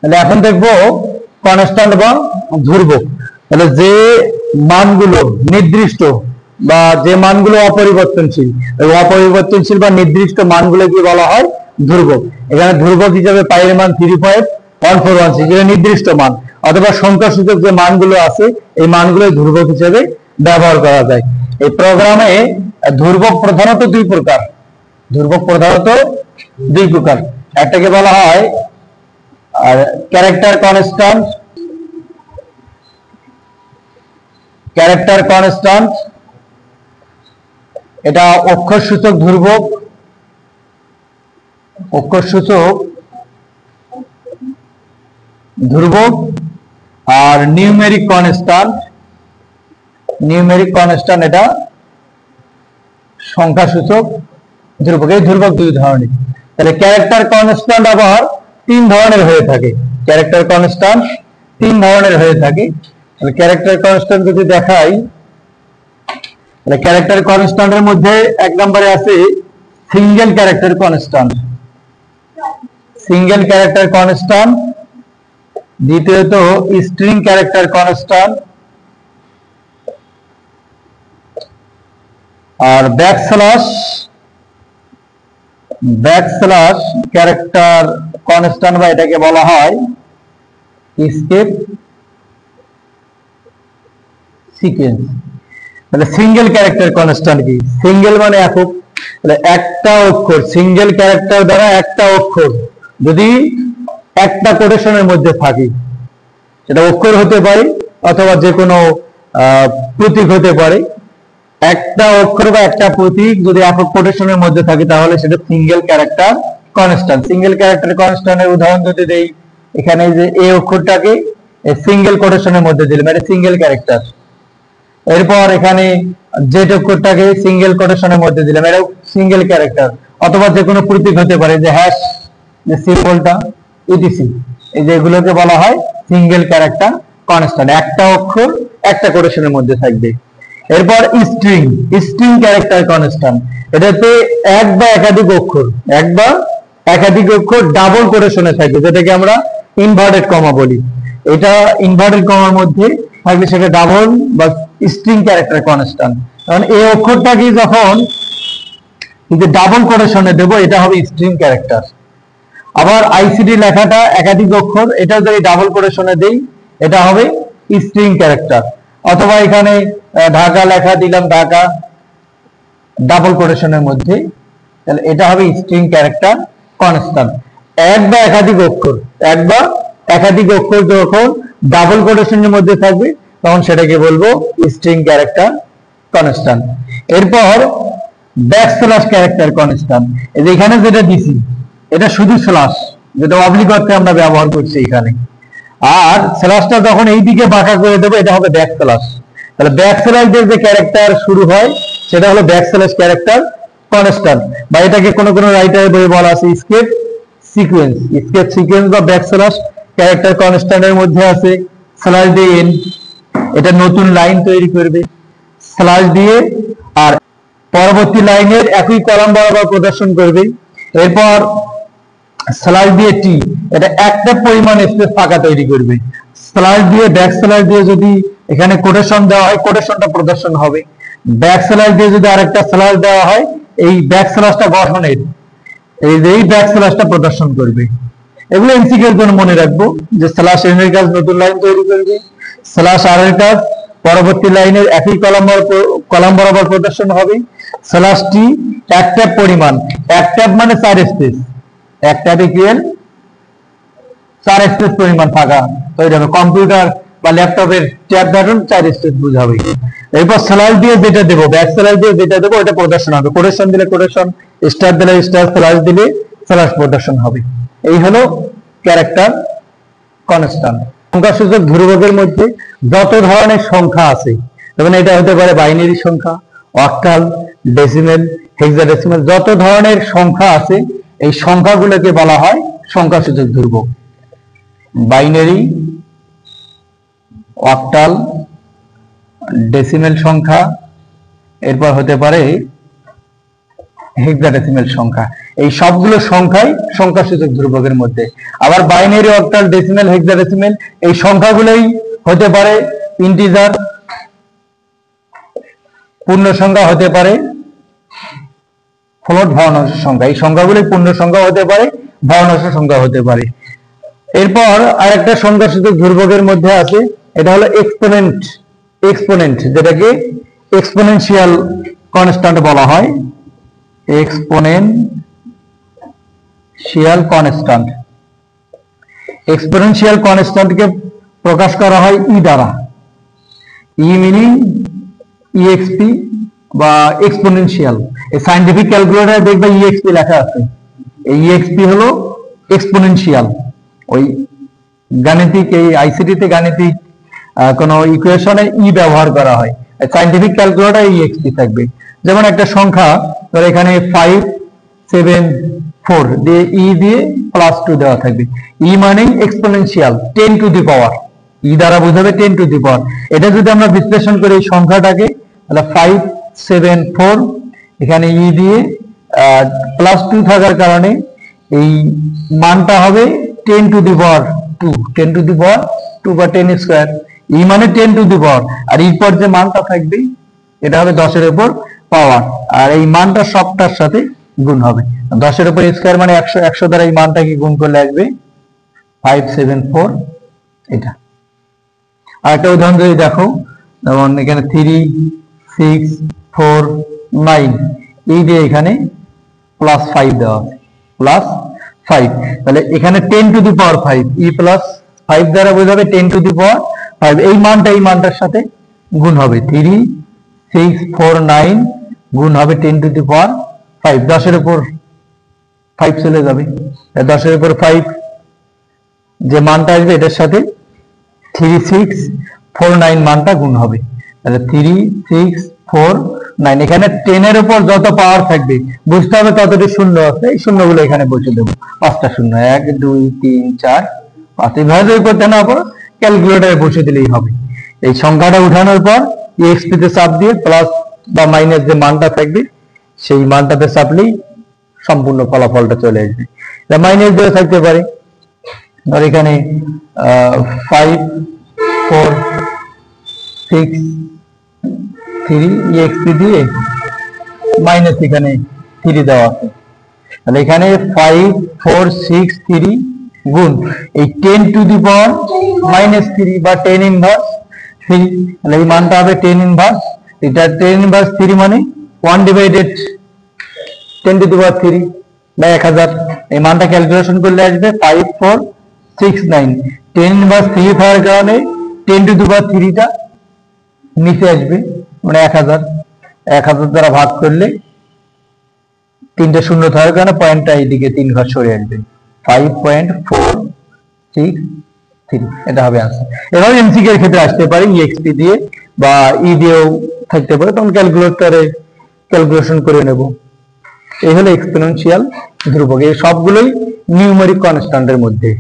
তাহলে এখন দেখবো কনস্ট্যান্ট বা ধ্রুবক। তাহলে যে মানগুলো নির্দিষ্ট বা যে মানগুলো অপরিবর্তনশীল, অপরিবর্তনশীল বা নির্দিষ্ট মানগুলো কি বলা হয়? ধ্রুবক। এখানে ধ্রুবক হিসাবে পাই এর মান 3.141 যেটা নির্দিষ্ট মান, অথবা সংখ্যাসূচক যে মানগুলো আছে এই মানগুলো ধ্রুবক হিসেবে ব্যবহার করা যায়। এই প্রোগ্রামে ধ্রুবক প্রধানত দুই প্রকার। একটাকে বলা হয় ক্যারেক্টার কনস্ট্যান্ট, এটা অক্ষরসূচক ধ্রুবক, আর নিউমেরিক কনস্ট্যান্ট এটা সংখ্যাসূচক ধ্রুবক। এই ধ্রুবক দুই ধরনের। তাহলে ক্যারেক্টার কনস্ট্যান্ট আবার তিন ধরনের হয়ে থাকে। ক্যারেক্টার কনস্ট্যান্ট যদি দেখাই, তাহলে ক্যারেক্টার কনস্ট্যান্টের মধ্যে এক নম্বরে আছে সিঙ্গেল ক্যারেক্টার কনস্ট্যান্ট, দ্বিতীয়ত স্ট্রিং ক্যারেক্টার কনস্ট্যান্ট, আর ব্যাকস্ল্যাশ ক্যারেক্টার কনস্ট্যান্ট বা এটাকে বলা হয় স্কেপ সিকোয়েন্স। তাহলে সিঙ্গেল ক্যারেক্টার কনস্ট্যান্ট কি? সিঙ্গেল মানে একক। তাহলে একটা অক্ষর, সিঙ্গেল ক্যারেক্টার দ্বারা একটা অক্ষর যদি একটা কোটেশনের মধ্যে থাকে, সেটা অক্ষর হতে পারে অথবা যে কোনো প্রতীক হতে পারে, একটা অক্ষর বা একটা প্রতীক যদি একক কোটেশনের মধ্যে থাকে তাহলে সেটা single character constant. Single character কনস্ট্যান্টের উদাহরণ যদি দেই, এখানে যে এই অক্ষরটাকে সিঙ্গেল কোটেশনের মধ্যে দিলাম, এটা সিঙ্গেল ক্যারেক্টার। এরপর এখানে জেড অক্ষরটাকে সিঙ্গেল কোটেশনের মধ্যে দিলাম, এটাও সিঙ্গেল ক্যারেক্টার। অথবা যে কোনো প্রতীক হতে পারে, যে হ্যাশ, যে সিম্বলটা, ইটিসি, এই যেগুলোকে বলা হয় সিঙ্গেল ক্যারেক্টার কনস্ট্যান্ট। একটা অক্ষর একটা কোটেশনের মধ্যে থাকবে। এরপর স্ট্রিং ক্যারেক্টার কনস্ট্যান্ট, এটাতে এক বা একাধিক অক্ষর ডাবল কোটেশনে থাকবে, যেটাকে আমরা ইনভার্টেড কমা বলি। এটা ইনভার্টেড কমার মধ্যে থাকলে সেটা ডাবল বা স্ট্রিং ক্যারেক্টার কনস্ট্যান্ট। কারণ এই অক্ষরটাকে যখন ডাবল কোটেশনে দেব, এটা হবে স্ট্রিং ক্যারেক্টার। আবার আইসিডি লেখাটা একাধিক অক্ষর, এটাও যদি ডাবল কোটেশনে দেই, এটা হবে স্ট্রিং ক্যারেক্টার। অথবা এখানে ঢাকা লেখা দিলাম, ঢাকা ডাবল কোটেশনের মধ্যে, তাহলে এটা হবে স্ট্রিং ক্যারেক্টার কনস্ট্যান্ট। এক বা একাধিক অক্ষর যখন ডাবল কোটেশনের মধ্যে থাকবে তখন সেটাকে বলবো স্ট্রিং ক্যারেক্টার কনস্ট্যান্ট। এরপর ব্যাকস্ল্যাশ ক্যারেক্টার কনস্ট্যান্ট, এখানে যেটা দিছি এটা শুধু স্ল্যাশ, যেটা অবলিক অর্থে আমরা ব্যবহার করছি এখানে। আর স্ল্যাশটা যখন এই দিকে বাঁকা করে দেবো, এটা হবে ব্যাকস্ল্যাশ। তাহলে ব্যাকস্ল্যাশ দিয়ে যে ক্যারেক্টার শুরু হয় সেটা হলো ব্যাকস্ল্যাশ ক্যারেক্টার কনস্ট্যান্ট, বা এটাকে কোন রাইটারের বই বলা আছে স্কেপ সিকোয়েন্স বা ব্যাকস্ল্যাশ ক্যারেক্টার কনস্ট্যান্টের মধ্যে আছে স্ল্যাশ দিয়ে এন, এটা নতুন লাইন তৈরি করবে স্ল্যাশ দিয়ে, আর পরবর্তী লাইনের একই কলাম বরাবর প্রদর্শন করবে। এরপর স্ল্যাশ দিয়ে টি, এটা একটা পরিমাণ স্পেস ফাঁকা তৈরি করবে। স্ল্যাশ দিয়ে ব্যাকস্ল্যাশ দিয়ে যদি এখানে কোটেশন দেওয়া হয়, কোটেশনটা প্রদর্শন হবে। ব্যাকস্ল্যাশ দিয়ে যদি আরেকটা স্ল্যাশ দেওয়া হয়, এই ব্যাকস্ল্যাশটা গঠনের এই ব্যাকস্ল্যাশটা প্রদর্শন করবে। এগুলো এমসিকিউ এর জন্য মনে রাখবো, যে স্ল্যাশ এন এর কাজ নতুন লাইন তৈরি করবে, স্ল্যাশ আর এর কাজ পরবর্তী লাইনের একই কলাম বরাবর প্রদর্শন হবে। স্ল্যাশ টি এক ট্যাব পরিমাণ, এক ট্যাব মানে 4 স্পেস, এক ট্যাব ইকুয়াল 4 স্পেস পরিমাণ ফাঁকা তৈরি হবে। কম্পিউটার বা ল্যাপটপের ট্যাব ধরুন 4 স্পেস বোঝাবে। এরপর স্ল্যাশ দিয়ে যেটা দেবো, ব্যাকস্ল্যাশ দিয়ে যেটা দেবো এটা প্রদর্শন হবে। কোটেশন দিলে কোটেশন, স্টার দিলে স্টার, স্ল্যাশ দিলে স্ল্যাশ প্রদর্শন হবে। এই হলো ক্যারেক্টার কনস্ট্যান্ট। সংখ্যাসূচক ধ্রুবকের মধ্যে যত ধরনের সংখ্যা আছে, যেমন এটা হতে পারে বাইনারি সংখ্যা, অক্টাল, ডেসিমেল, হেক্সাডেসিমেল, যত ধরনের সংখ্যা আছে এই সংখ্যাগুলোকে বলা হয় সংখ্যাসূচক ধ্রুবক। বাইনারি, অক্টাল, ডেসিমেল সংখ্যা, এরপর হতে পারে হেক্সাডেসিমেল সংখ্যা। এই সবগুলো সংখ্যাই সংখ্যাসূচক ধ্রুবকের মধ্যে। আবার বাইনারি, অক্টাল, ডেসিমেল, হেক্সাডেসিমেল এই সংখ্যাগুলোই হতে পারে ইন্টিজার, পূর্ণ সংখ্যা হতে পারে, ফ্লোট ভগ্নাংশ সংখ্যা। এই সংখ্যাগুলোই পূর্ণ সংখ্যা হতে পারে, ভগ্নাংশ সংখ্যা হতে পারে। এরপর আরেকটা সংখ্যাসূচক ধ্রুবকের মধ্যে আছে, এটা হলো এক্সপোনেন্ট। এক্সপোনেন্ট যেটাকে এক্সপোনেনশিয়াল কনস্ট্যান্ট বলা হয়, এক্সপোনেনশিয়াল কনস্ট্যান্ট। এক্সপোনেনশিয়াল কনস্ট্যান্টকে প্রকাশ করা হয় ই দ্বারা। ই মিনিং ইএক্সপি বা এক্সপোনেনশিয়াল। এই সায়েন্টিফিক ক্যালকুলেটরে দেখবে ইএক্সপি লেখা আছে। এই ইএক্সপি হলো এক্সপোনেনশিয়াল। ওই গাণিতিক, এই আইসিটিতে গাণিতিক কোনো ইকুয়েশনে ই ব্যবহার করা হয়। সায়েন্টিফিক ক্যালকুলেটরে ইএক্সপি থাকবে। যেমন একটা সংখ্যা ধর এখানে 574 দিয়ে ই দিয়ে +2 দেওয়া থাকবে। ই মানে এক্সপোনেনশিয়াল 10 টু দি পাওয়ার, ই দ্বারা বোঝাবে 10 টু দি পাওয়ার। এটা যদি আমরা বিশ্লেষণ করি এই সংখ্যাটাকে, তাহলে 574 এখানে ই দিয়ে +2 থাকার কারণে এই মানটা হবে 10 to the power 2, 10 to the পাওয়ার 2 বা 10 স্কয়ার। ই মানে 10 টু দি পাওয়ার, আর এর পর যে মানটা থাকবে এটা হবে 10 এর উপর পাওয়ার, আর এই মানটা সবটার সাথে গুণ হবে। 10 এর উপর স্কয়ার মানে 100, 100 দ্বারা এই মানটাকে গুণ করলে আসবে 574 এটা। আরেকটা উদাহরণ যদি দেখো, যেমন এখানে 3, 6, 4, 9 এই দিয়ে এখানে +5 দেওয়া আছে, +5। তাহলে এখানে 10 টু দি পাওয়ার 5, ই +5 দ্বারা বোঝাবে 10 টু দি পাওয়ার 5। এই মানটা এই মানটার সাথে গুণ হবে, 3, 6, 4, 9 গুণ হবে 10 টু দি পাওয়ার 5। 10 এর উপর 5 চলে যাবে, 10 এর উপর 5 যে মানটা আসবে এটার সাথে 3, 6, 4, 9 মানটা গুণ হবে। তাহলে 3, 6, 4, 9 এখানে 10 এর উপর যত পাওয়ার থাকবে বুঝতে হবে ততটি শূন্য আছে, এই শূন্যগুলো এখানে বসে দেবো। 5টা শূন্য, 1, 2, 3, 4, 5 এইভাবে যদি করতে না পারো ক্যালকুলেটরে বসে দিলেই হবে। এই সংখ্যাটা উঠানোর পর এক্সপি তে চাপ দিয়ে প্লাস বা মাইনাস যে মানটা থাকবে সেই মানটাতে চাপলেই সম্পূর্ণ ফলাফলটা চলে আসবে। মাইনাস দিয়ে থাকতে পারে, ধর এখানে 5, 4, 6, 3 এক্সপি দিয়ে মাইনাস এখানে 3 দেওয়া আছে। তাহলে এখানে 5, 4, 6, 3 গুণ এই 10 টু দি পাওয়ার -3 বা 10 ইনভার্স 3। তাহলে এই মানটা হবে 10 ইনভার্স, এটা 10 ইনভার্স 3 মানে 1/10 টু দি পাওয়ার 3 বা 1000। এই মানটা ক্যালকুলেশন করলে আসবে 5469। 10 ইনভার্স 3 থাকার কারণে 10 টু দি পাওয়ার 3 টা নিচে আসবে, মানে 1000। 1000 দ্বারা ভাগ করলে 3টে শূন্য থাকার কারণে পয়েন্টটা এইদিকে 3 ঘর সরে আসবে, 5.463 এটা হবে आंसर। এভাবে এমসিকিউ এর ক্ষেত্রে আসতে পারে ইএক্সপি দিয়ে বা ই দিয়েও থাকতে পারে, তখন ক্যালকুলেটরে ক্যালকুলেশন করে নেব। এই হলো এক্সপোনেনশিয়াল ধ্রুবক, এই সবগুলোই নিউমেরিক কনস্ট্যান্টের মধ্যে।